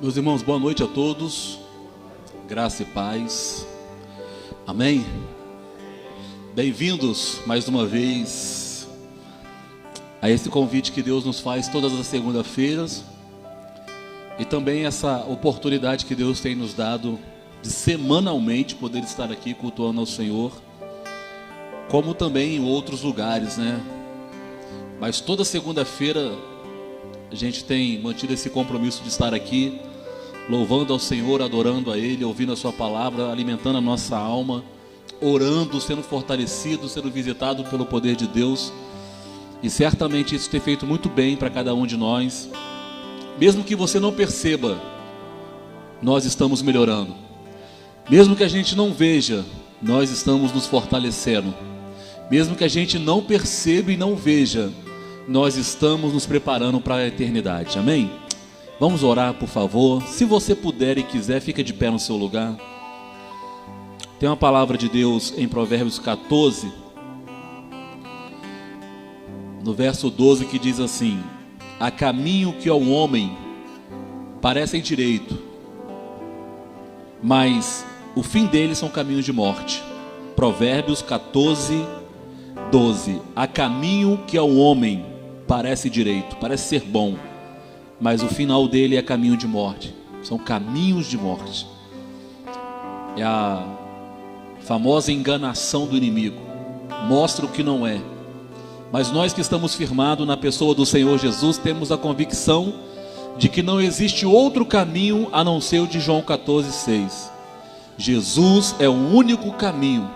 Meus irmãos, boa noite a todos, graça e paz, amém? Bem-vindos mais uma vez a esse convite que Deus nos faz todas as segundas-feiras e também essa oportunidade que Deus tem nos dado de semanalmente poder estar aqui cultuando ao Senhor, como também em outros lugares, né? Mas toda segunda-feira a gente tem mantido esse compromisso de estar aqui louvando ao Senhor, adorando a Ele, ouvindo a Sua palavra, alimentando a nossa alma, orando, sendo fortalecido, sendo visitado pelo poder de Deus. E certamente isso tem feito muito bem para cada um de nós. Mesmo que você não perceba, nós estamos melhorando. Mesmo que a gente não veja, nós estamos nos fortalecendo. Mesmo que a gente não perceba e não veja, nós estamos nos preparando para a eternidade, amém? Vamos orar, por favor. Se você puder e quiser, fica de pé no seu lugar. Tem uma palavra de Deus em Provérbios 14, no verso 12, que diz assim: há caminho que ao homem parecem direito, mas o fim deles são caminhos de morte. Provérbios 14, 12. Há caminho que ao homem parece direito, parece ser bom, mas o final dele é caminho de morte. São caminhos de morte. É a famosa enganação do inimigo. Mostra o que não é. Mas nós que estamos firmados na pessoa do Senhor Jesus, temos a convicção de que não existe outro caminho a não ser o de João 14, 6. Jesus é o único caminho,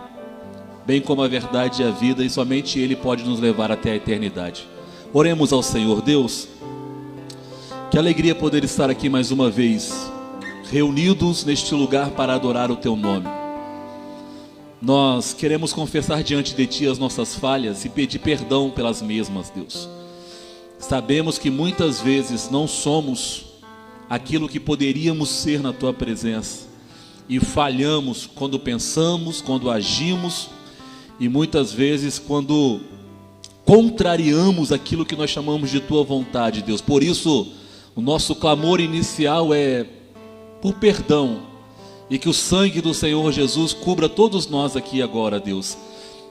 bem como a verdade e a vida, e somente Ele pode nos levar até a eternidade. Oremos ao Senhor. Deus, que alegria poder estar aqui mais uma vez, reunidos neste lugar para adorar o Teu nome. Nós queremos confessar diante de Ti as nossas falhas e pedir perdão pelas mesmas, Deus. Sabemos que muitas vezes não somos aquilo que poderíamos ser na Tua presença, e falhamos quando pensamos, quando agimos, e muitas vezes quando contrariamos aquilo que nós chamamos de Tua vontade, Deus. Por isso, o nosso clamor inicial é por perdão, e que o sangue do Senhor Jesus cubra todos nós aqui agora, Deus,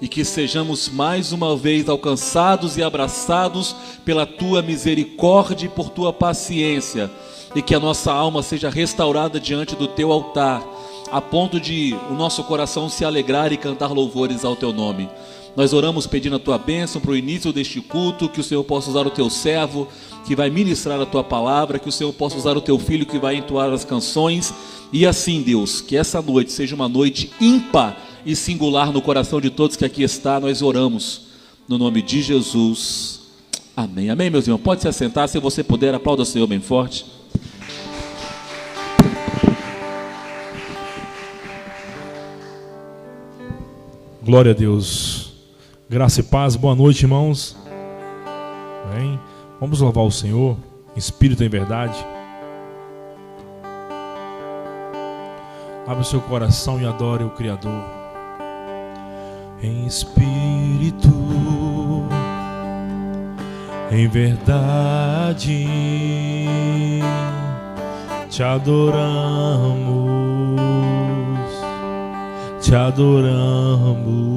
e que sejamos mais uma vez alcançados e abraçados pela Tua misericórdia e por Tua paciência, e que a nossa alma seja restaurada diante do Teu altar, a ponto de o nosso coração se alegrar e cantar louvores ao Teu nome. Nós oramos pedindo a Tua bênção para o início deste culto, que o Senhor possa usar o Teu servo, que vai ministrar a Tua palavra, que o Senhor possa usar o Teu filho, que vai entoar as canções, e assim, Deus, que essa noite seja uma noite ímpar e singular no coração de todos que aqui está. Nós oramos no nome de Jesus, amém. Amém, meus irmãos, pode se assentar. Se você puder, aplauda o Senhor bem forte. Glória a Deus. Graça e paz, boa noite, irmãos. Amém. Vamos louvar o Senhor em espírito e em verdade. Abra o seu coração e adore o Criador. Em espírito, em verdade, te adoramos, te adoramos.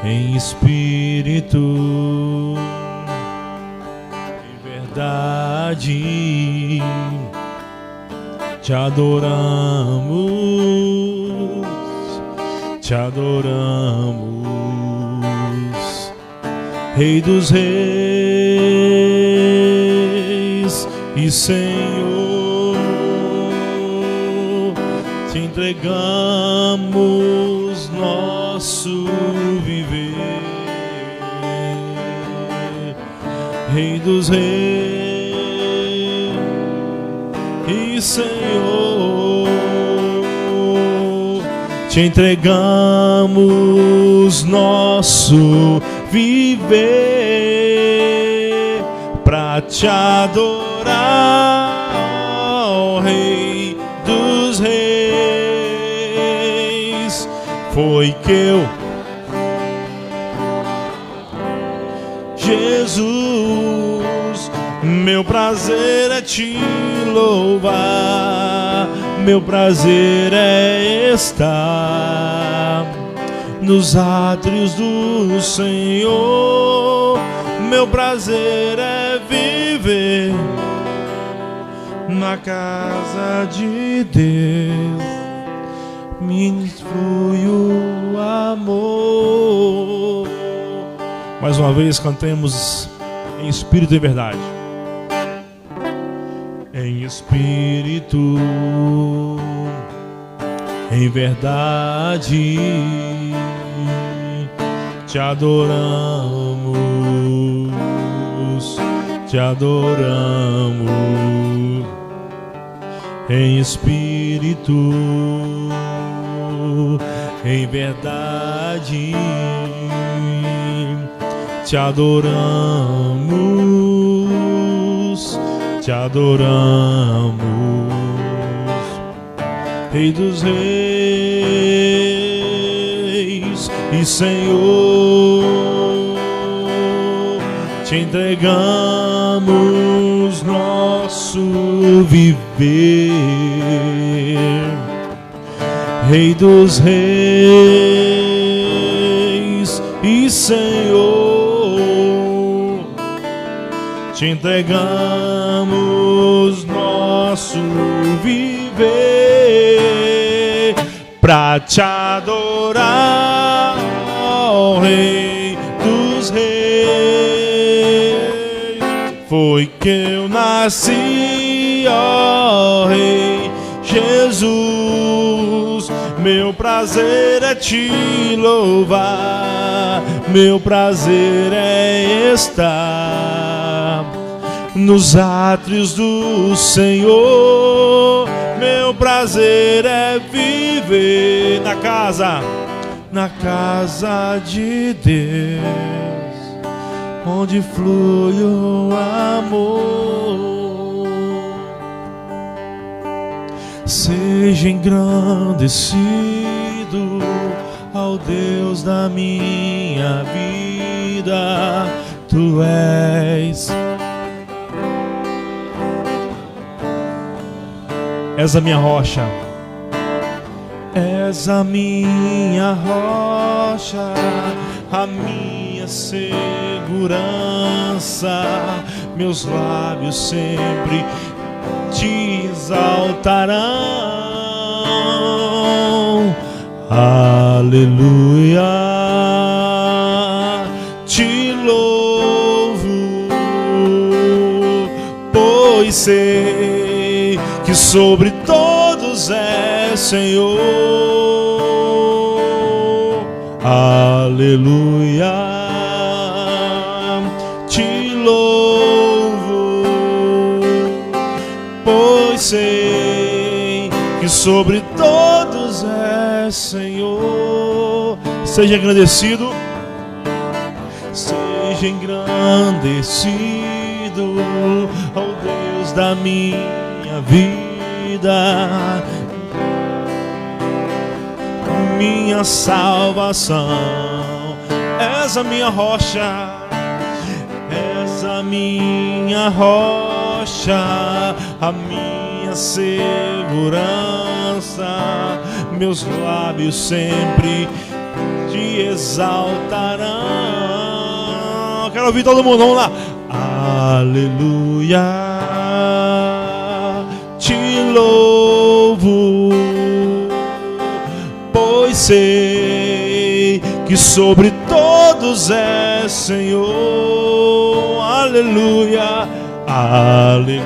Em espírito, em verdade, te adoramos, te adoramos. Rei dos reis e Senhor, te entregamos nosso viver. Rei dos reis e Senhor, te entregamos nosso viver pra te adorar, ó Rei dos reis. Foi que eu, Jesus, Meu prazer é te louvar, meu prazer é estar nos átrios do Senhor. Meu prazer é viver na casa de Deus. Me flui o amor. Mais uma vez cantemos em espírito e verdade. Em espírito, em verdade, te adoramos, te adoramos. Em espírito, em verdade, te adoramos, te adoramos. Rei dos reis e Senhor, te entregamos nosso viver. Rei dos reis e Senhor, te entregamos nosso viver pra te adorar, ó Rei dos reis. Foi que eu nasci, ó Rei Jesus. Meu prazer é te louvar, meu prazer é estar nos átrios do Senhor. Meu prazer é viver na casa de Deus, onde flui o amor. Seja engrandecido ao Deus da minha vida. Tu és a minha rocha, és a minha rocha, a minha segurança. Meus lábios sempre te exaltarão. Aleluia, te louvo, pois sei que sobre todos é Senhor. Aleluia, te louvo, pois sei que sobre todos é Senhor. Seja agradecido, seja engrandecido ao Deus da minha vida, minha salvação. És a minha rocha, és a minha rocha, a minha segurança. Meus lábios sempre te exaltarão. Quero ouvir todo mundo, vamos lá. Aleluia, te louvo, pois sei que sobre todos é Senhor. Aleluia, aleluia,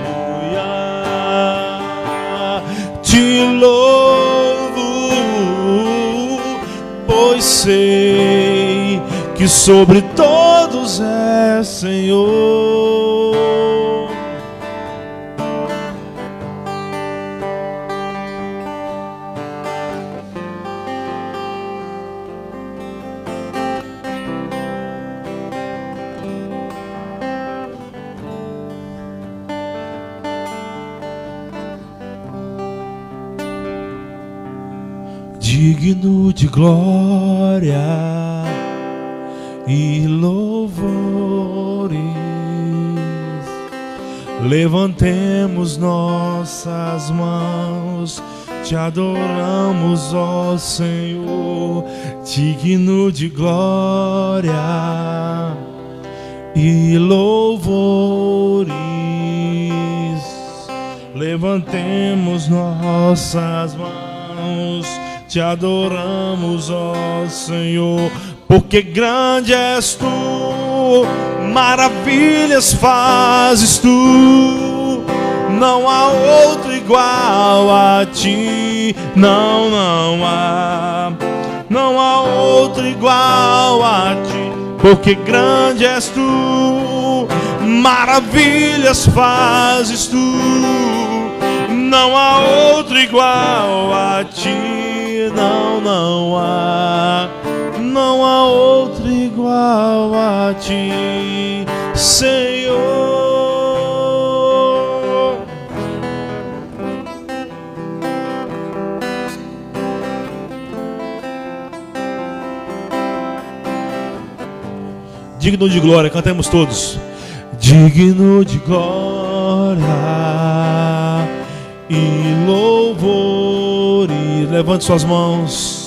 te louvo, pois sei que sobre todos é Senhor. Digno de glória e louvores, Levantemos nossas mãos, te adoramos, ó Senhor, digno de glória e louvores. Levantemos nossas mãos, te adoramos, ó Senhor, porque grande és tu, maravilhas fazes tu, não há outro igual a ti, não há outro igual a ti, porque grande és tu, maravilhas fazes tu, não há outro igual a ti, não há outro igual a ti, Senhor. Digno de glória, cantemos todos. Digno de glória e louvores. Levante suas mãos.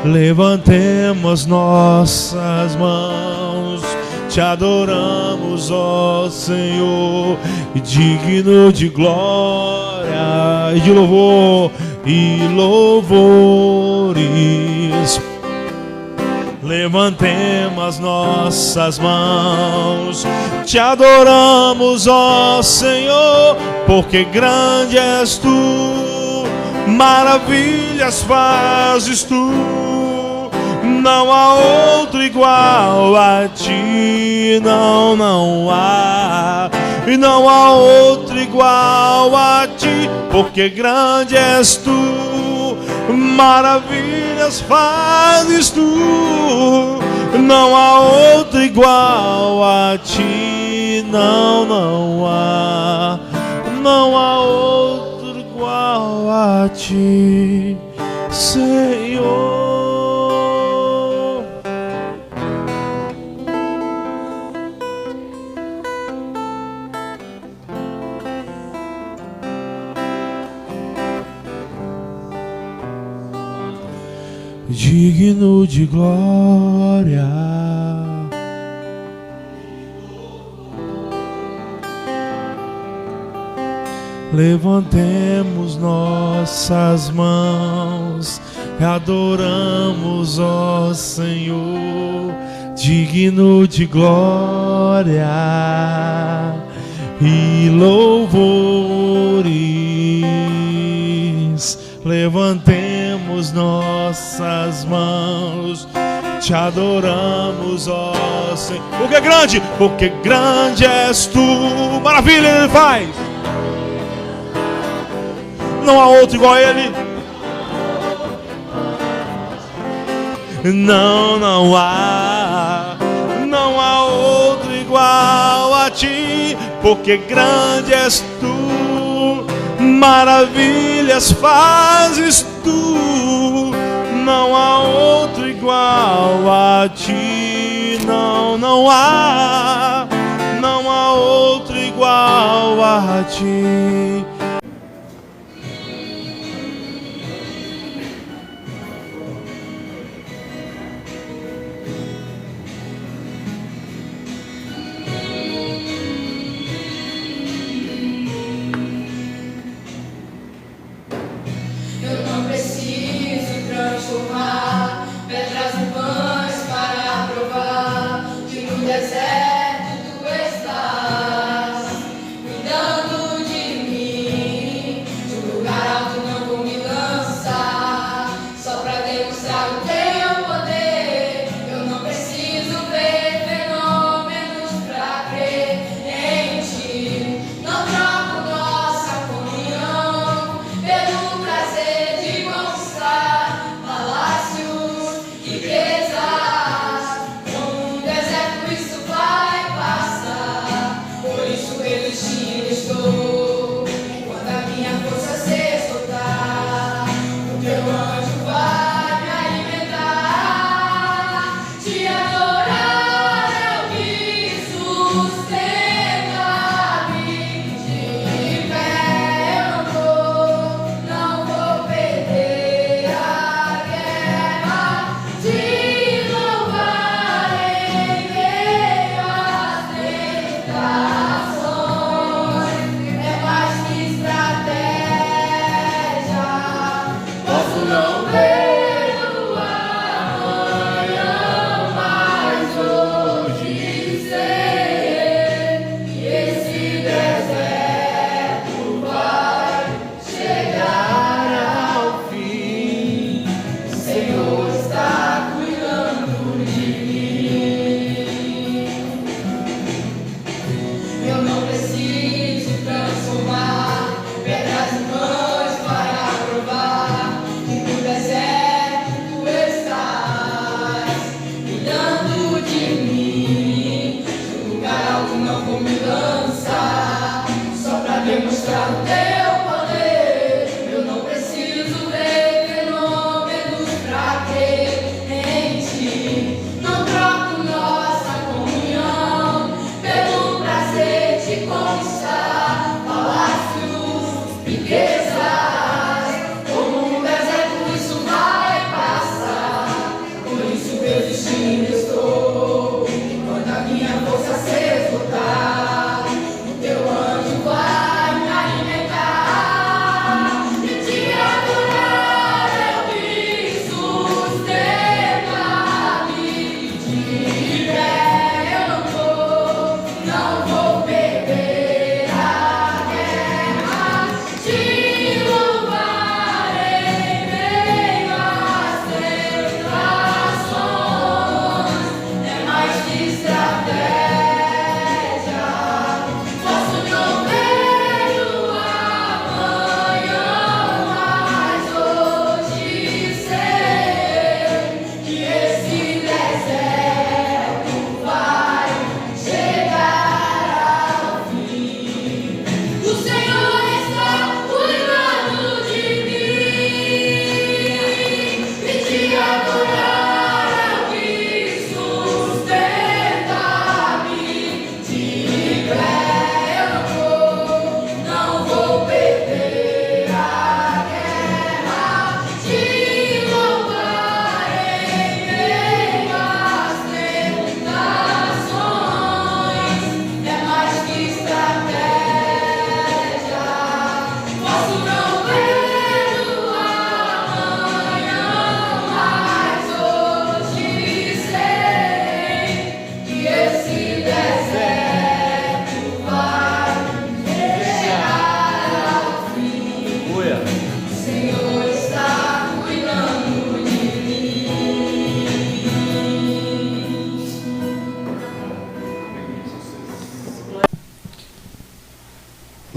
Levantemos nossas mãos, te adoramos, ó Senhor, digno de glória e de louvor e louvores. Levantemos nossas mãos, te adoramos, ó Senhor, porque grande és tu, maravilhas fazes tu, não há outro igual a ti, não há outro igual a ti, porque grande és tu, maravilhas fazes tu, não há outro igual a ti, não há outro igual a ti, Senhor. Digno de glória, levantemos nossas mãos, adoramos, ó Senhor, digno de glória e louvores. Levantemos nossas mãos, te adoramos, ó Senhor. Porque grande és tu, maravilha Ele faz. Não há outro igual a Ele. Não há outro igual a ti, porque grande és tu, maravilhas fazes tu, não há outro igual a ti, não há outro igual a ti. Pedras e pães para provar que no deserto tu estás cuidando de mim.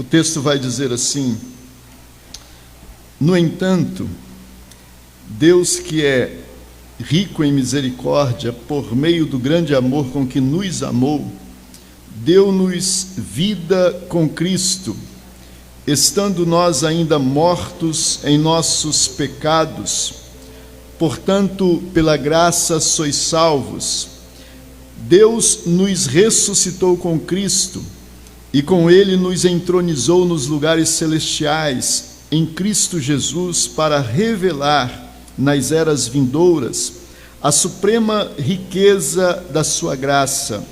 O texto vai dizer assim: no entanto, Deus, que é rico em misericórdia, por meio do grande amor com que nos amou, deu-nos vida com Cristo, estando nós ainda mortos em nossos pecados. Portanto, pela graça sois salvos. Deus nos ressuscitou com Cristo e com Ele nos entronizou nos lugares celestiais, em Cristo Jesus, para revelar nas eras vindouras a suprema riqueza da sua graça,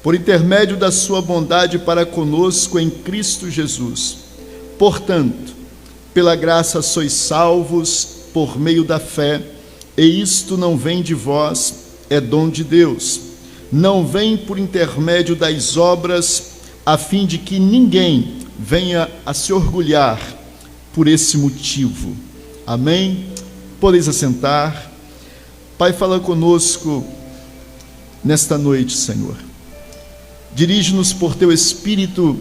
por intermédio da sua bondade para conosco em Cristo Jesus. Portanto, pela graça sois salvos por meio da fé, e isto não vem de vós, é dom de Deus. Não vem por intermédio das obras, a fim de que ninguém venha a se orgulhar por esse motivo. Amém? Podeis assentar. Pai, fala conosco nesta noite, Senhor. Dirige-nos por Teu Espírito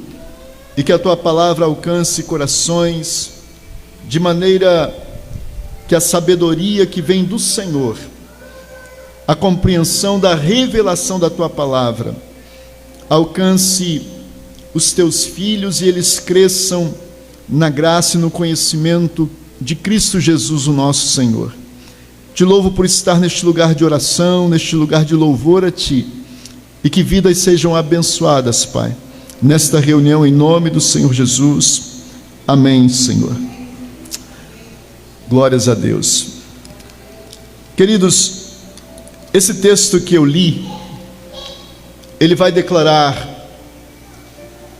e que a Tua palavra alcance corações, de maneira que a sabedoria que vem do Senhor, a compreensão da revelação da Tua palavra, alcance os Teus filhos e eles cresçam na graça e no conhecimento de Cristo Jesus, o nosso Senhor. Te louvo por estar neste lugar de oração, neste lugar de louvor a Ti, e que vidas sejam abençoadas, Pai, nesta reunião, em nome do Senhor Jesus. Amém, Senhor. Glórias a Deus. Queridos, esse texto que eu li, ele vai declarar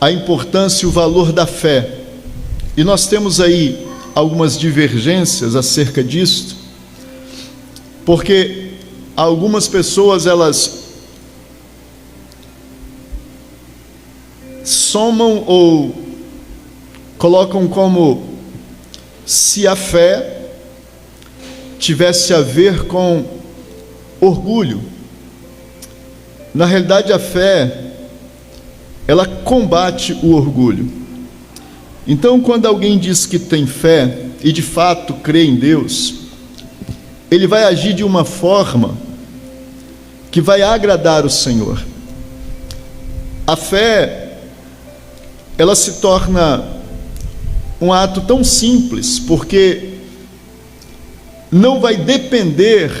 a importância e o valor da fé. E nós temos aí algumas divergências acerca disto, porque algumas pessoas, elas somam ou colocam como se a fé tivesse a ver com orgulho. Na realidade, a fé, ela combate o orgulho. Então, quando alguém diz que tem fé e de fato crê em Deus, ele vai agir de uma forma que vai agradar o Senhor. A fé, ela se torna um ato tão simples, porque não vai depender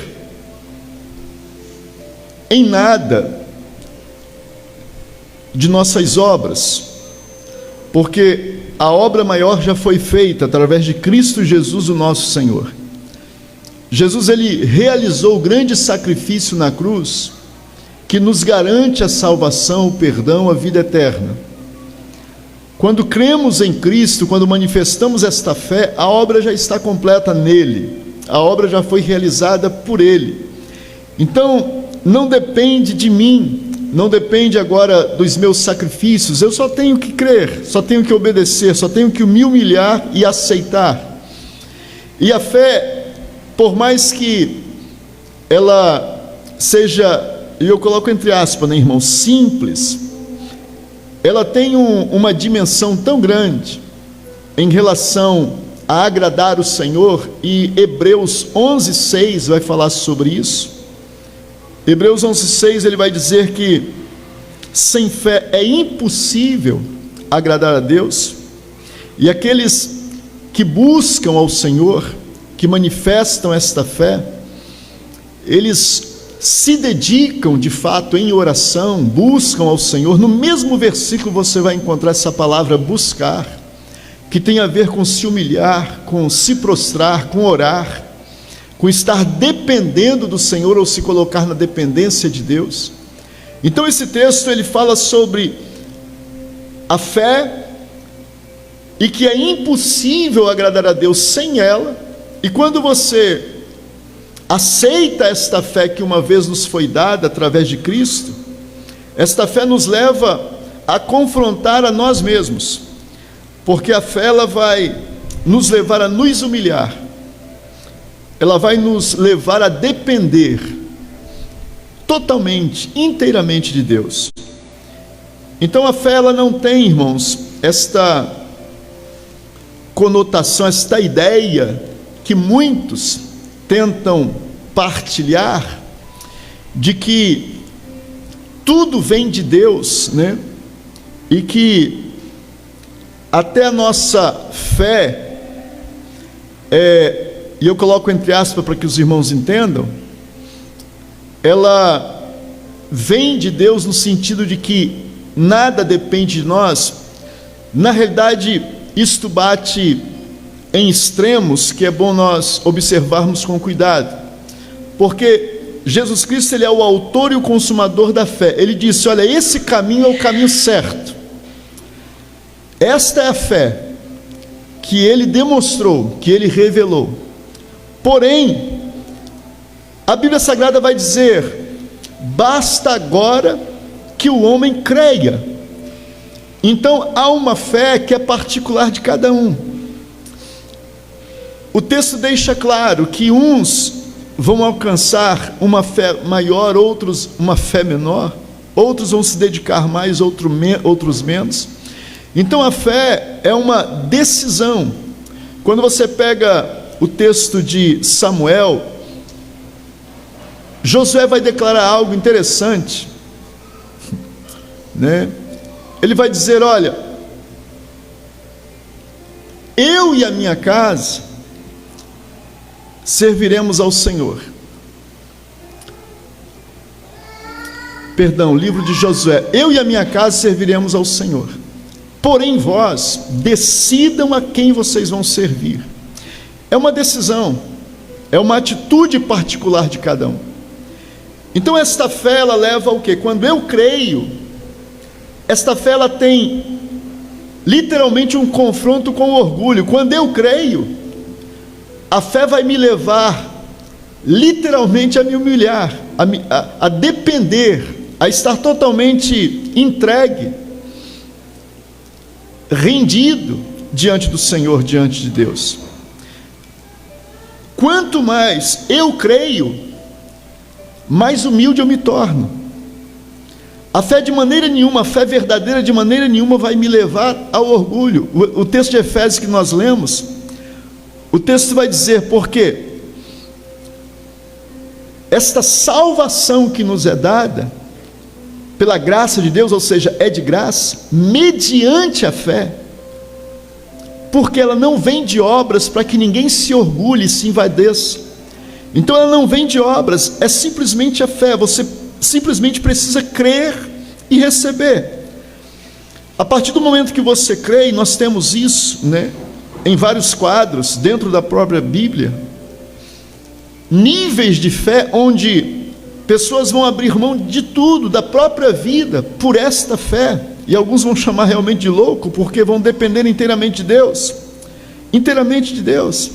em nada de nossas obras, porque a obra maior já foi feita através de Cristo Jesus, o nosso Senhor. Jesus, ele realizou o grande sacrifício na cruz, que nos garante a salvação, o perdão, a vida eterna. Quando cremos em Cristo, quando manifestamos esta fé, a obra já está completa nele, a obra já foi realizada por ele. Então, não depende de mim, não depende agora dos meus sacrifícios, eu só tenho que crer, só tenho que obedecer, só tenho que me humilhar e aceitar. E a fé, por mais que ela seja, e eu coloco entre aspas, né, irmão, simples, ela tem uma dimensão tão grande em relação a agradar o Senhor, e Hebreus 11:6 vai falar sobre isso. Hebreus 11:6, ele vai dizer que sem fé é impossível agradar a Deus, e aqueles que buscam ao Senhor, que manifestam esta fé, eles se dedicam de fato em oração, buscam ao Senhor. No mesmo versículo você vai encontrar essa palavra buscar, que tem a ver com se humilhar, com se prostrar, com orar, com estar dependendo do Senhor ou se colocar na dependência de Deus. Então esse texto, ele fala sobre a fé e que é impossível agradar a Deus sem ela. E quando você aceita esta fé que uma vez nos foi dada através de Cristo, esta fé nos leva a confrontar a nós mesmos, porque a fé, ela vai nos levar a nos humilhar, ela vai nos levar a depender totalmente, inteiramente de Deus. Então a fé, ela não tem, irmãos, esta conotação, esta ideia que muitos tentam partilhar, de que tudo vem de Deus, né? E que até a nossa fé, e eu coloco entre aspas para que os irmãos entendam, ela vem de Deus no sentido de que nada depende de nós. Na realidade, isto bate em extremos que é bom nós observarmos com cuidado, porque Jesus Cristo, ele é o autor e o consumador da fé. Ele disse: olha, esse caminho é o caminho certo. Esta é a fé que ele demonstrou, que ele revelou. Porém, a Bíblia Sagrada vai dizer: basta agora que o homem creia. Então há uma fé que é particular de cada um. O texto deixa claro que uns vão alcançar uma fé maior, outros uma fé menor, outros vão se dedicar mais, outros menos. Então a fé é uma decisão. Quando você pega o texto de Samuel, Josué vai declarar algo interessante, né? Ele vai dizer: olha, eu e a minha casa serviremos ao Senhor. Perdão, livro de Josué: eu e a minha casa serviremos ao Senhor. Porém vós decidam a quem vocês vão servir. É uma decisão, é uma atitude particular de cada um. Então esta fé, ela leva ao quê? Quando eu creio, esta fé, ela tem literalmente um confronto com o orgulho. Quando eu creio, a fé vai me levar literalmente a me humilhar, a depender, a estar totalmente entregue, rendido diante do Senhor, diante de Deus. Quanto mais eu creio, mais humilde eu me torno. A fé de maneira nenhuma, a fé verdadeira de maneira nenhuma vai me levar ao orgulho. O texto de Efésios que nós lemos, o texto vai dizer: porque esta salvação que nos é dada pela graça de Deus, ou seja, é de graça, mediante a fé, porque ela não vem de obras para que ninguém se orgulhe e se envaideça. Então ela não vem de obras, é simplesmente a fé. Você simplesmente precisa crer e receber. A partir do momento que você crê, e nós temos isso, né, em vários quadros dentro da própria Bíblia, níveis de fé onde pessoas vão abrir mão de tudo, da própria vida, por esta fé. E alguns vão chamar realmente de louco, porque vão depender inteiramente de Deus, inteiramente de Deus.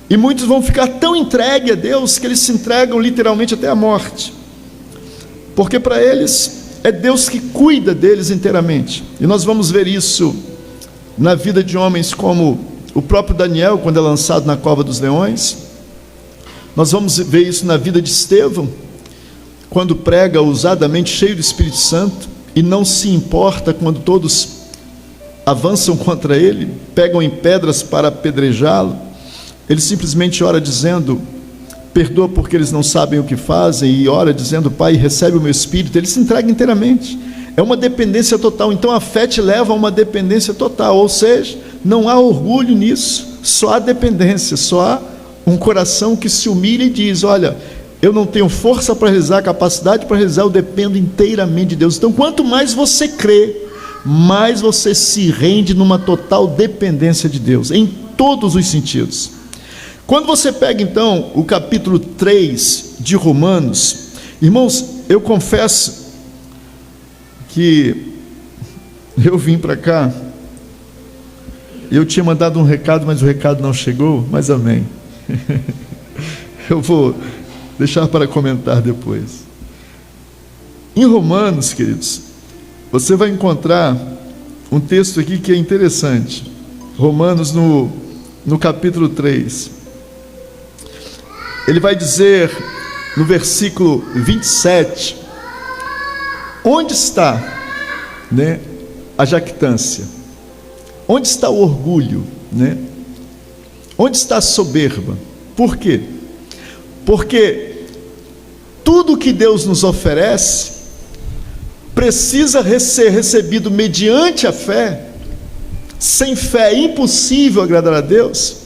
E muitos vão ficar tão entregues a Deus que eles se entregam literalmente até a morte, porque para eles é Deus que cuida deles inteiramente. E nós vamos ver isso na vida de homens como o próprio Daniel, quando é lançado na cova dos leões. Nós vamos ver isso na vida de Estevão, quando prega ousadamente, cheio do Espírito Santo, e não se importa quando todos avançam contra ele, pegam em pedras para apedrejá-lo. Ele simplesmente ora dizendo: perdoa porque eles não sabem o que fazem, e ora dizendo: Pai, recebe o meu espírito. Ele se entrega inteiramente, é uma dependência total. Então a fé te leva a uma dependência total, ou seja, não há orgulho nisso, só há dependência, só há um coração que se humilha e diz: olha, eu não tenho força para realizar, capacidade para realizar, eu dependo inteiramente de Deus. Então quanto mais você crê, mais você se rende numa total dependência de Deus, em todos os sentidos. Quando você pega então o capítulo 3 de Romanos, irmãos, eu confesso que eu vim para cá, eu tinha mandado um recado, mas o recado não chegou, mas amém. Eu vou deixar para comentar depois. Em Romanos, queridos, você vai encontrar um texto aqui que é interessante. Romanos no capítulo 3. Ele vai dizer no versículo 27, onde está, né, a jactância? onde está o orgulho, né? Onde está a soberba? Por quê? Porque tudo que Deus nos oferece precisa ser recebido mediante a fé. Sem fé é impossível agradar a Deus.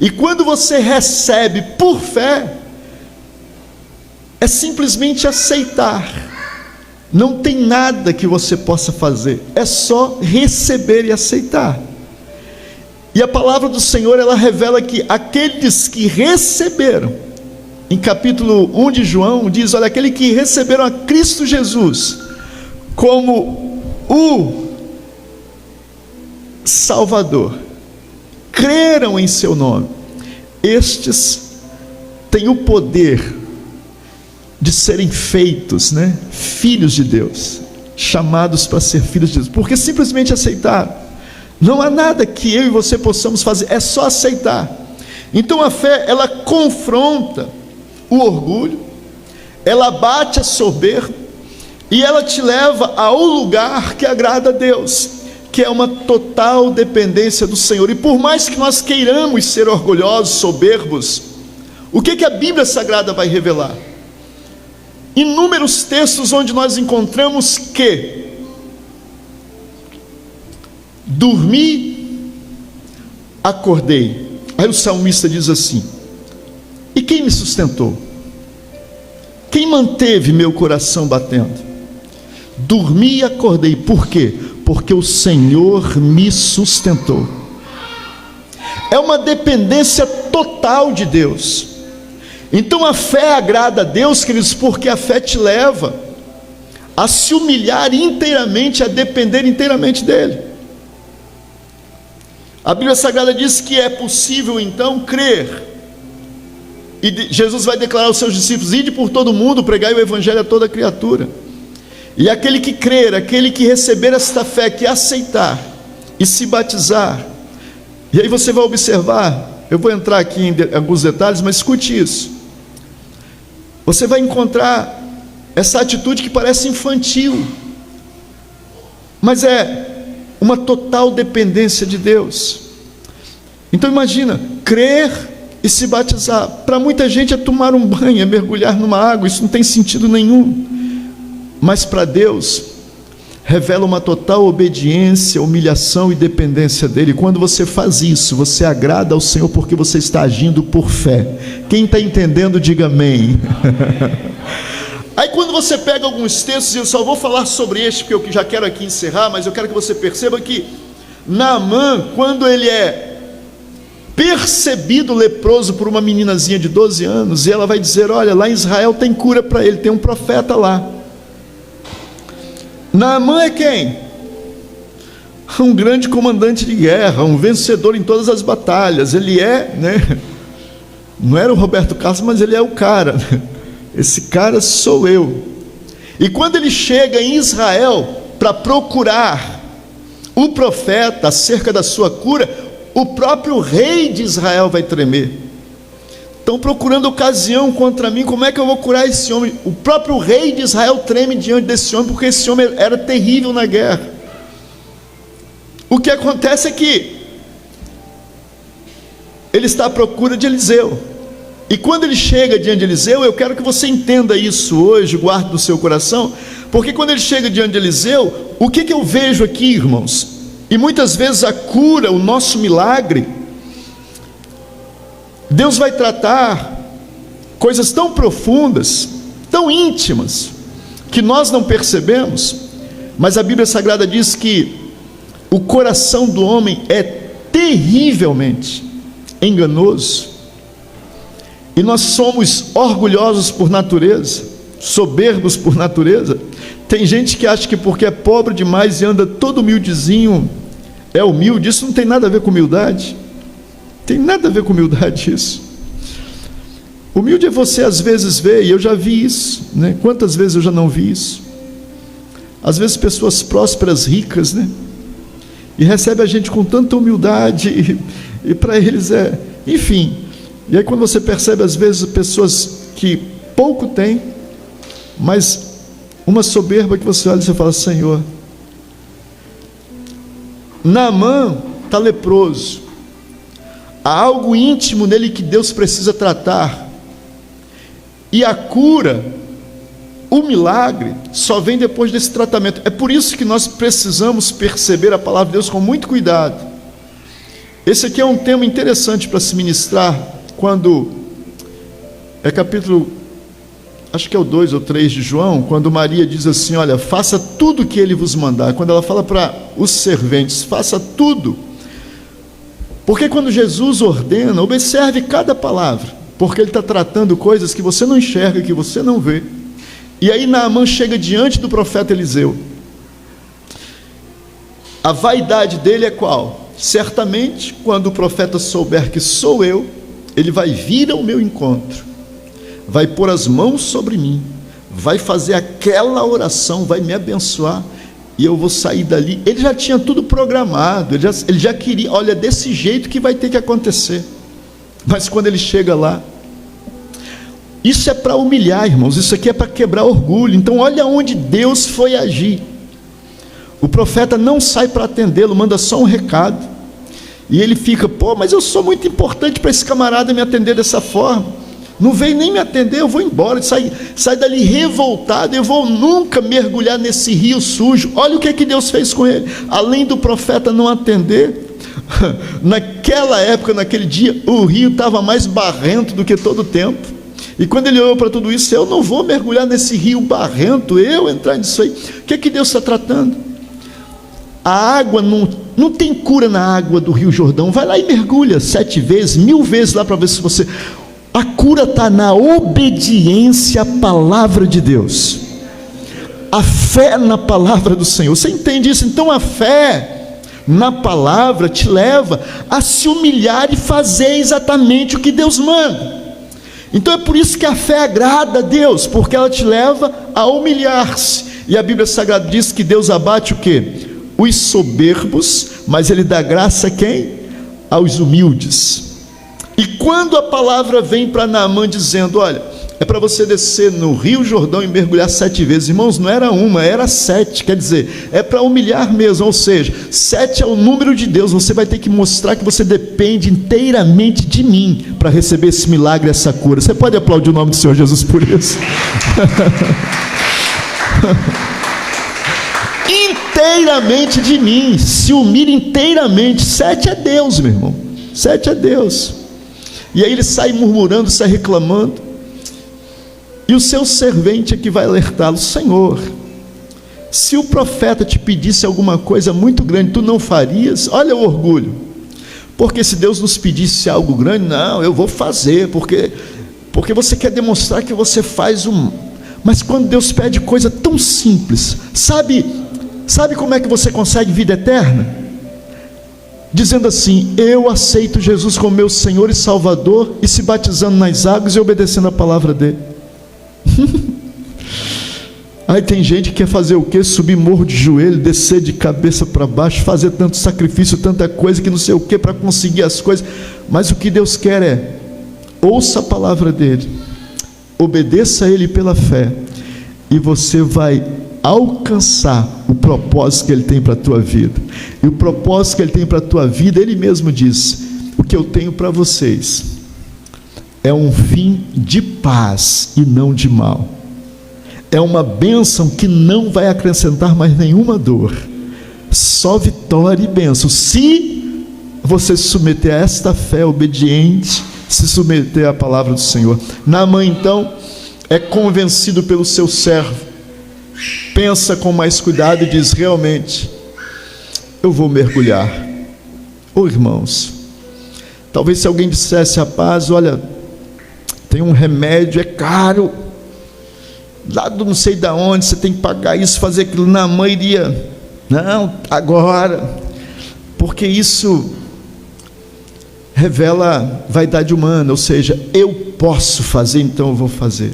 E quando você recebe por fé, é simplesmente aceitar. Não tem nada que você possa fazer, é só receber e aceitar. E a palavra do Senhor, ela revela que aqueles que receberam, em capítulo 1 de João, diz, olha, aquele que receberam a Cristo Jesus como o Salvador, creram em seu nome, estes têm o poder de serem feitos, né, filhos de Deus, chamados para ser filhos de Deus, porque simplesmente aceitaram. Não há nada que eu e você possamos fazer, é só aceitar. Então a fé, ela confronta o orgulho, ela bate a soberba, e ela te leva ao lugar que agrada a Deus, que é uma total dependência do Senhor. E por mais que nós queiramos ser orgulhosos, soberbos, o que a Bíblia Sagrada vai revelar? Inúmeros textos onde nós encontramos que dormi, acordei. Aí o salmista diz assim: e quem me sustentou? Quem manteve meu coração batendo? Dormi e acordei. Por quê? Porque o Senhor me sustentou. É uma dependência total de Deus. Então a fé agrada a Deus, queridos, porque a fé te leva a se humilhar inteiramente, a depender inteiramente dEle. A Bíblia Sagrada diz que é possível então crer, e Jesus vai declarar aos seus discípulos: ide por todo mundo, pregai o Evangelho a toda criatura. E aquele que crer, aquele que receber esta fé, que aceitar e se batizar, e aí você vai observar, eu vou entrar aqui em alguns detalhes, mas escute isso. Você vai encontrar essa atitude que parece infantil, mas é uma total dependência de Deus. Então imagina, crer e se batizar. Para muita gente é tomar um banho, é mergulhar numa água, isso não tem sentido nenhum. Mas para Deus, revela uma total obediência, humilhação e dependência dEle. Quando você faz isso, você agrada ao Senhor, porque você está agindo por fé. Quem está entendendo, diga amém. Aí quando você pega alguns textos, e eu só vou falar sobre este, porque eu já quero aqui encerrar, mas eu quero que você perceba que Naamã, quando ele é percebido leproso por uma meninazinha de 12 anos, e ela vai dizer: olha, lá em Israel tem cura para ele, tem um profeta lá. Naamã é quem? Um grande comandante de guerra, um vencedor em todas as batalhas. Ele é, né? Não era o Roberto Carlos, mas ele é o cara. Esse cara sou eu. E quando ele chega em Israel para procurar o profeta acerca da sua cura, o próprio rei de Israel vai tremer. Estão procurando ocasião contra mim, como é que eu vou curar esse homem? O próprio rei de Israel treme diante desse homem, porque esse homem era terrível na guerra. O que acontece é que ele está à procura de Eliseu, e quando ele chega diante de Eliseu, eu quero que você entenda isso hoje, guarde no seu coração, porque quando ele chega diante de Eliseu, o que eu vejo aqui, irmãos? E muitas vezes a cura, o nosso milagre, Deus vai tratar coisas tão profundas, tão íntimas, que nós não percebemos, mas a Bíblia Sagrada diz que o coração do homem é terrivelmente enganoso, e nós somos orgulhosos por natureza, soberbos por natureza. Tem gente que acha que porque é pobre demais e anda todo humildezinho, é humilde. Isso não tem nada a ver com humildade. Tem nada a ver com humildade isso. Humilde é você às vezes ver, e eu já vi isso, né? Quantas vezes eu já não vi isso? Às vezes pessoas prósperas, ricas, né? E recebe a gente com tanta humildade, e para eles é, enfim. E aí quando você percebe às vezes pessoas que pouco têm, mas uma soberba que você olha e você fala: Senhor. Naamã está leproso. Há algo íntimo nele que Deus precisa tratar. E a cura, o milagre, só vem depois desse tratamento. É por isso que nós precisamos perceber a palavra de Deus com muito cuidado. Esse aqui é um tema interessante para se ministrar, quando é capítulo, acho que é o 2 ou 3 de João, quando Maria diz assim, olha, faça tudo o que ele vos mandar. Quando ela fala para os serventes, faça tudo. Porque quando Jesus ordena, observe cada palavra, porque ele está tratando coisas que você não enxerga, que você não vê. E aí Naamã chega diante do profeta Eliseu. A vaidade dele é qual? Certamente, quando o profeta souber que sou eu, ele vai vir ao meu encontro, vai pôr as mãos sobre mim, vai fazer aquela oração, vai me abençoar, e eu vou sair dali. Ele já tinha tudo programado, ele já queria, olha, desse jeito que vai ter que acontecer. Mas quando ele chega lá, isso é para humilhar, irmãos, isso aqui é para quebrar orgulho. Então olha onde Deus foi agir. O profeta não sai para atendê-lo, manda só um recado, e ele fica, pô, mas eu sou muito importante para esse camarada me atender dessa forma, não veio nem me atender, eu vou embora, sai dali revoltado, eu vou nunca mergulhar nesse rio sujo. Olha o que Deus fez com ele. Além do profeta não atender, naquela época, naquele dia, o rio estava mais barrento do que todo o tempo. E quando ele olhou para tudo isso, eu não vou mergulhar nesse rio barrento, eu entrar nisso aí. O que Deus está tratando? A água não tem cura na água do Rio Jordão. Vai lá e mergulha 7 vezes, 1000 vezes lá para ver se você... A cura está na obediência à palavra de Deus, a fé na palavra do Senhor. Você entende isso? Então a fé na palavra te leva a se humilhar e fazer exatamente o que Deus manda. Então é por isso que a fé agrada a Deus, porque ela te leva a humilhar-se. E a Bíblia Sagrada diz que Deus abate o quê? Os soberbos, mas Ele dá graça a quem? Aos humildes. E quando a palavra vem para Naamã dizendo, olha, é para você descer no Rio Jordão e mergulhar 7 vezes, irmãos, não era uma, era 7, quer dizer, é para humilhar mesmo, ou seja, 7 é o número de Deus. Você vai ter que mostrar que você depende inteiramente de mim para receber esse milagre, essa cura. Você pode aplaudir o nome do Senhor Jesus por isso? Inteiramente de mim, se humilha inteiramente. 7 é Deus, meu irmão, 7 é Deus. E aí ele sai murmurando, sai reclamando, e o seu servente é que vai alertá-lo, Senhor, se o profeta te pedisse alguma coisa muito grande, tu não farias? Olha o orgulho, porque se Deus nos pedisse algo grande, não, eu vou fazer, porque você quer demonstrar que você faz mas quando Deus pede coisa tão simples, sabe como é que você consegue vida eterna? Dizendo assim, eu aceito Jesus como meu Senhor e Salvador, e se batizando nas águas e obedecendo a palavra dele. Aí tem gente que quer fazer o quê? Subir morro de joelho, descer de cabeça para baixo, fazer tanto sacrifício, tanta coisa, que não sei o quê, para conseguir as coisas. Mas o que Deus quer é, ouça a palavra dele, obedeça a ele pela fé, e você vai alcançar o propósito que ele tem para a tua vida. E o propósito que ele tem para a tua vida, ele mesmo diz, o que eu tenho para vocês é um fim de paz e não de mal, é uma bênção que não vai acrescentar mais nenhuma dor, só vitória e bênção, se você se submeter a esta fé obediente, se submeter à palavra do Senhor. Naamã então é convencido pelo seu servo, pensa com mais cuidado e diz, realmente, eu vou mergulhar. Irmãos, talvez se alguém dissesse, rapaz, olha, tem um remédio, é caro, lá do não sei da onde, você tem que pagar isso, fazer aquilo, Naamã iria, não, agora, porque isso revela vaidade humana, ou seja, eu posso fazer, então eu vou fazer.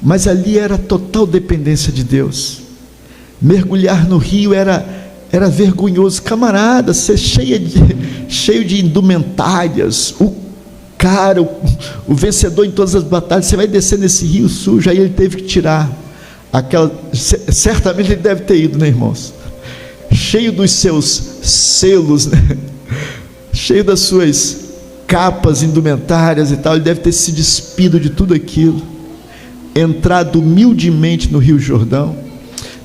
Mas ali era total dependência de Deus. Mergulhar no rio era vergonhoso. Camarada, ser cheio de indumentárias, o vencedor em todas as batalhas, você vai descer nesse rio sujo. Aí ele teve que tirar certamente ele deve ter ido, né, irmãos? Cheio dos seus selos, né? cheio das suas capas, indumentárias e tal, ele deve ter se despido de tudo aquilo, entrado humildemente no Rio Jordão,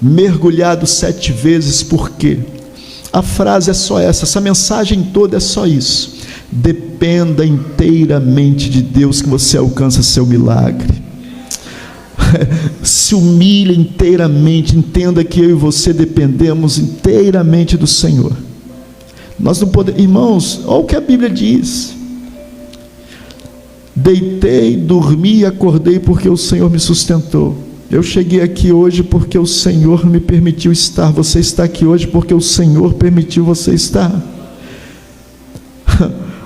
mergulhado 7 vezes. Por quê? A frase é só essa mensagem toda é só isso: dependa inteiramente de Deus que você alcança seu milagre. Se humilhe inteiramente, entenda que eu e você dependemos inteiramente do Senhor. Nós não podemos, irmãos, olha o que a Bíblia diz: deitei, dormi e acordei porque o Senhor me sustentou. Eu cheguei aqui hoje porque o Senhor me permitiu estar. Você está aqui hoje porque o Senhor permitiu você estar.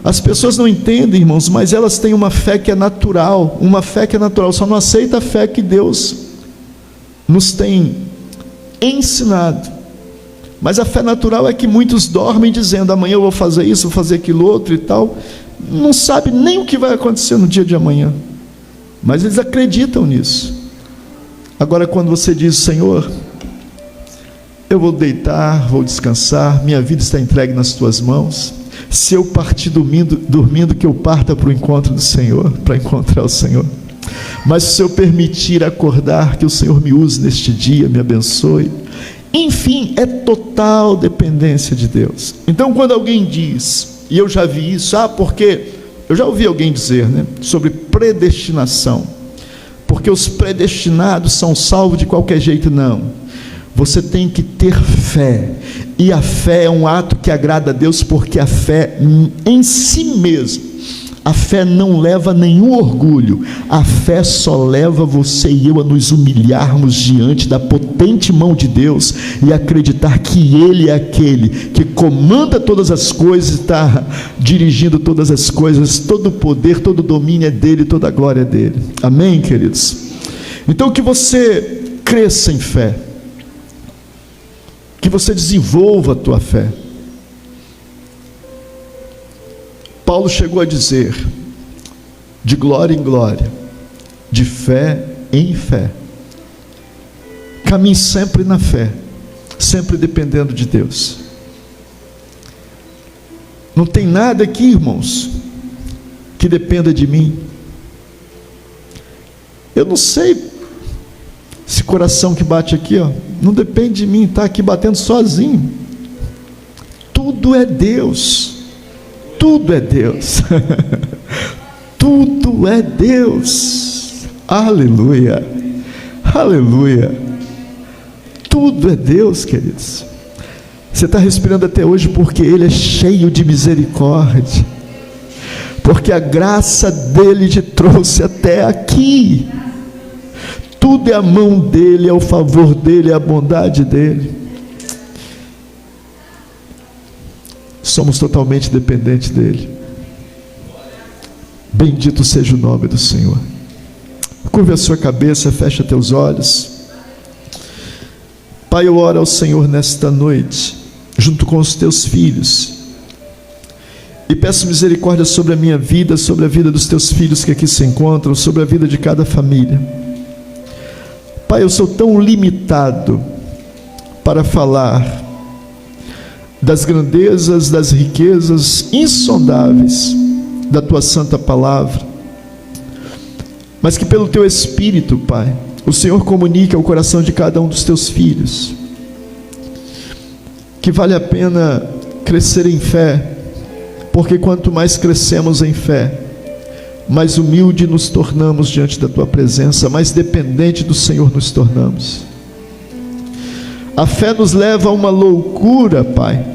As pessoas não entendem, irmãos, mas elas têm uma fé que é natural, só não aceita a fé que Deus nos tem ensinado. Mas a fé natural é que muitos dormem dizendo: amanhã eu vou fazer isso, vou fazer aquilo outro e tal. Não sabe nem o que vai acontecer no dia de amanhã, mas eles acreditam nisso. Agora, quando você diz: Senhor, eu vou deitar, vou descansar, minha vida está entregue nas tuas mãos. Se eu partir dormindo, que eu parta para o encontro do Senhor, para encontrar o Senhor. Mas se eu permitir acordar, que o Senhor me use neste dia, me abençoe. Enfim, é total dependência de Deus. Então, quando alguém diz, e eu já vi isso, porque eu já ouvi alguém dizer, sobre predestinação, porque os predestinados são salvos de qualquer jeito. Não, você tem que ter fé, e a fé é um ato que agrada a Deus, porque a fé em si mesmo, a fé não leva nenhum orgulho, a fé só leva você e eu a nos humilharmos diante da potente mão de Deus, e acreditar que Ele é aquele que comanda todas as coisas, está dirigindo todas as coisas, todo o poder, todo o domínio é dEle, toda a glória é dEle. Amém, queridos? Então, que você cresça em fé, que você desenvolva a tua fé. Paulo chegou a dizer: de glória em glória, de fé em fé. Caminhe sempre na fé, sempre dependendo de Deus. Não tem nada aqui, irmãos, que dependa de mim. Eu não sei, esse coração que bate aqui, não depende de mim, está aqui batendo sozinho. Tudo é Deus, tudo é Deus, tudo é Deus. Aleluia, aleluia. Tudo é Deus, queridos. Você está respirando até hoje porque Ele é cheio de misericórdia, porque a graça dEle te trouxe até aqui. Tudo é a mão dEle, é o favor dEle, é a bondade dEle. Somos totalmente dependentes dEle. Bendito seja o nome do Senhor. Curva a sua cabeça, fecha teus olhos. Pai, eu oro ao Senhor nesta noite, junto com os teus filhos, e peço misericórdia sobre a minha vida, sobre a vida dos teus filhos que aqui se encontram, sobre a vida de cada família. Pai, eu sou tão limitado para falar das grandezas, das riquezas insondáveis da tua santa palavra, mas que pelo teu Espírito, Pai, o Senhor comunique ao coração de cada um dos teus filhos que vale a pena crescer em fé, porque quanto mais crescemos em fé, mais humilde nos tornamos diante da tua presença, mais dependente do Senhor nos tornamos. A fé nos leva a uma loucura, Pai,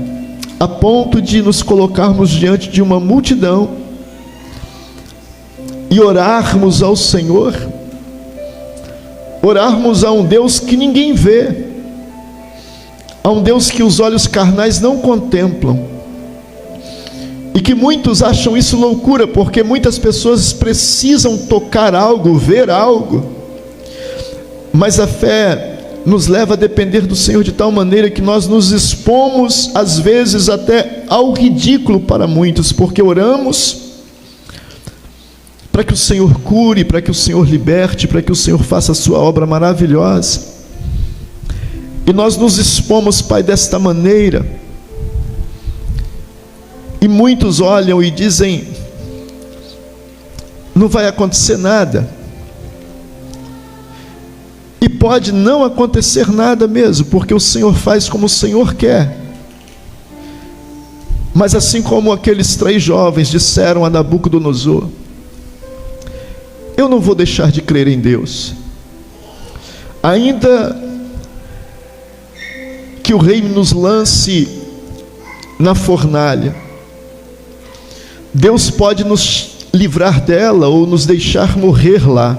a ponto de nos colocarmos diante de uma multidão e orarmos ao Senhor, orarmos a um Deus que ninguém vê, a um Deus que os olhos carnais não contemplam, e que muitos acham isso loucura, porque muitas pessoas precisam tocar algo, ver algo, mas a fé nos leva a depender do Senhor de tal maneira que nós nos expomos, às vezes até ao ridículo para muitos, porque oramos para que o Senhor cure, para que o Senhor liberte, para que o Senhor faça a sua obra maravilhosa, e nós nos expomos, Pai, desta maneira, E muitos olham e dizem: não vai acontecer nada. E pode não acontecer nada mesmo, porque o Senhor faz como o Senhor quer. Mas assim como aqueles 3 jovens disseram a Nabucodonosor: eu não vou deixar de crer em Deus, ainda que o rei nos lance na fornalha. Deus pode nos livrar dela ou nos deixar morrer lá,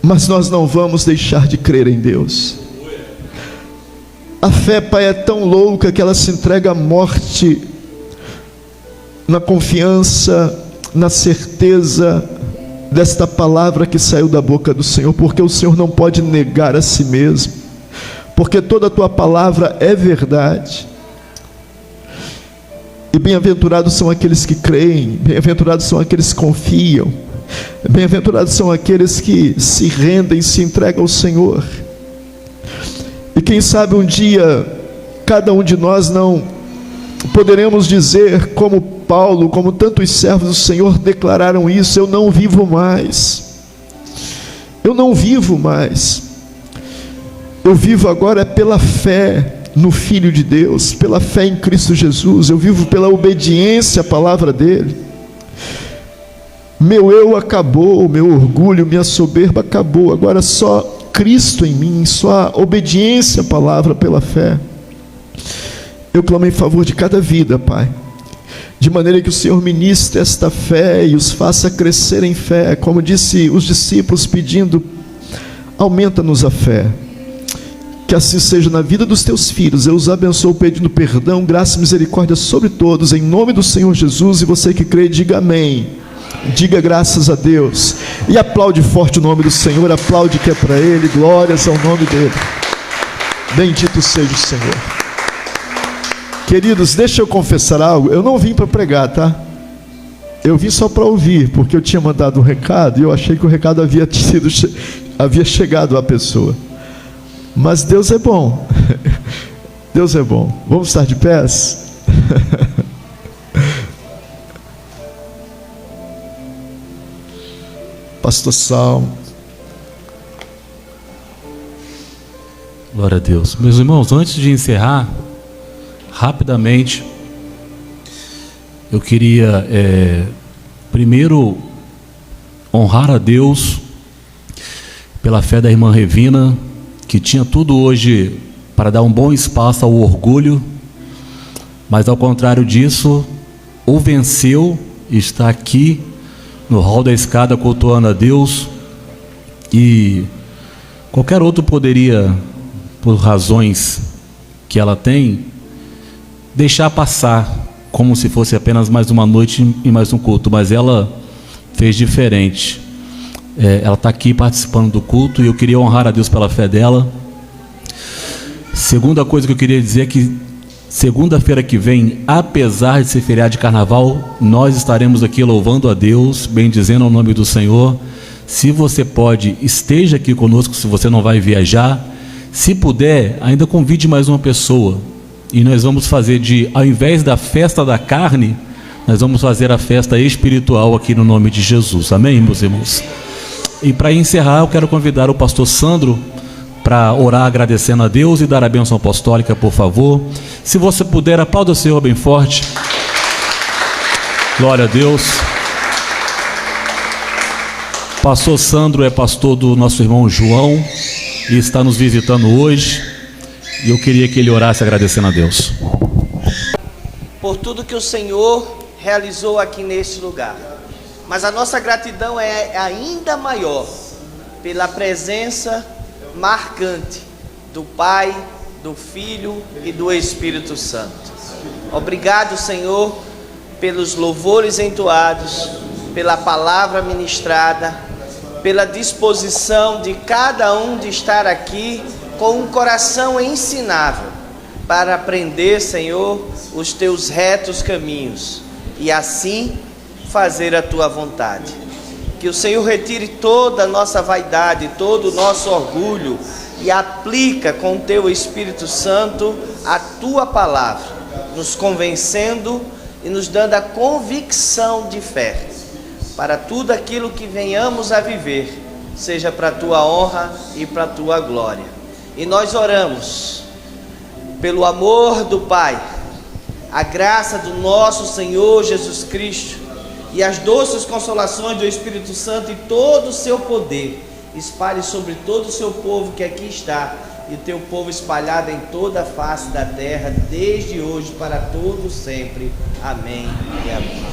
mas nós não vamos deixar de crer em Deus. A fé, Pai, é tão louca que ela se entrega à morte na confiança, na certeza desta palavra que saiu da boca do Senhor, porque o Senhor não pode negar a si mesmo, porque toda a tua palavra é verdade. E bem-aventurados são aqueles que creem, bem-aventurados são aqueles que confiam, bem-aventurados são aqueles que se rendem, se entregam ao Senhor. E quem sabe um dia, cada um de nós não poderemos dizer, como Paulo, como tantos servos do Senhor declararam isso: eu não vivo mais, eu não vivo mais, eu vivo agora pela fé no Filho de Deus, pela fé em Cristo Jesus, eu vivo pela obediência à palavra dele. Meu eu acabou, meu orgulho, minha soberba acabou, agora só Cristo em mim, só a obediência à palavra pela fé. Eu clamo em favor de cada vida, Pai, de maneira que o Senhor ministre esta fé e os faça crescer em fé, como disse os discípulos pedindo: aumenta-nos a fé. Que assim seja na vida dos teus filhos. Eu os abençoo pedindo perdão, graça e misericórdia sobre todos, em nome do Senhor Jesus. E você que crê, diga amém, diga graças a Deus, e aplaude forte o nome do Senhor, aplaude que é para Ele, glórias ao nome dEle. Bendito seja o Senhor. Queridos, deixa eu confessar algo. Eu não vim para pregar, tá? Eu vim só para ouvir, porque eu tinha mandado um recado e eu achei que o recado havia chegado à pessoa. Mas Deus é bom. Deus é bom. Vamos estar de pés? Pastor Salmo. Glória a Deus. Meus irmãos, antes de encerrar, rapidamente, eu queria primeiro honrar a Deus pela fé da irmã Revina, que tinha tudo hoje para dar um bom espaço ao orgulho, mas ao contrário disso, o venceu e está aqui no hall da escada cultuando a Deus. E qualquer outro poderia, por razões que ela tem, deixar passar como se fosse apenas mais uma noite e mais um culto, mas ela fez diferente. Ela está aqui participando do culto e eu queria honrar a Deus pela fé dela. Segunda coisa que eu queria dizer é que segunda-feira que vem, apesar de ser feriado de carnaval, nós estaremos aqui louvando a Deus, bendizendo o nome do Senhor. Se você pode, esteja aqui conosco, se você não vai viajar. Se puder, ainda convide mais uma pessoa. E nós vamos fazer ao invés da festa da carne, nós vamos fazer a festa espiritual aqui no nome de Jesus. Amém, meus irmãos? E para encerrar, eu quero convidar o pastor Sandro para orar agradecendo a Deus e dar a bênção apostólica, por favor. Se você puder, aplauda o Senhor bem forte. Glória a Deus. Pastor Sandro é pastor do nosso irmão João e está nos visitando hoje. E eu queria que ele orasse agradecendo a Deus. Por tudo que o Senhor realizou aqui neste lugar. Mas a nossa gratidão é ainda maior pela presença marcante do Pai, do Filho e do Espírito Santo. Obrigado, Senhor, pelos louvores entoados, pela palavra ministrada, pela disposição de cada um de estar aqui com um coração ensinável para aprender, Senhor, os teus retos caminhos e assim fazer a tua vontade. Que o Senhor retire toda a nossa vaidade, todo o nosso orgulho e aplica com o teu Espírito Santo a tua palavra nos convencendo e nos dando a convicção de fé para tudo aquilo que venhamos a viver, seja para a tua honra e para a tua glória. E nós oramos pelo amor do Pai, a graça do nosso Senhor Jesus Cristo e as doces consolações do Espírito Santo e todo o seu poder espalhe sobre todo o seu povo que aqui está, e o teu povo espalhado em toda a face da terra, desde hoje para todo sempre. Amém e amém.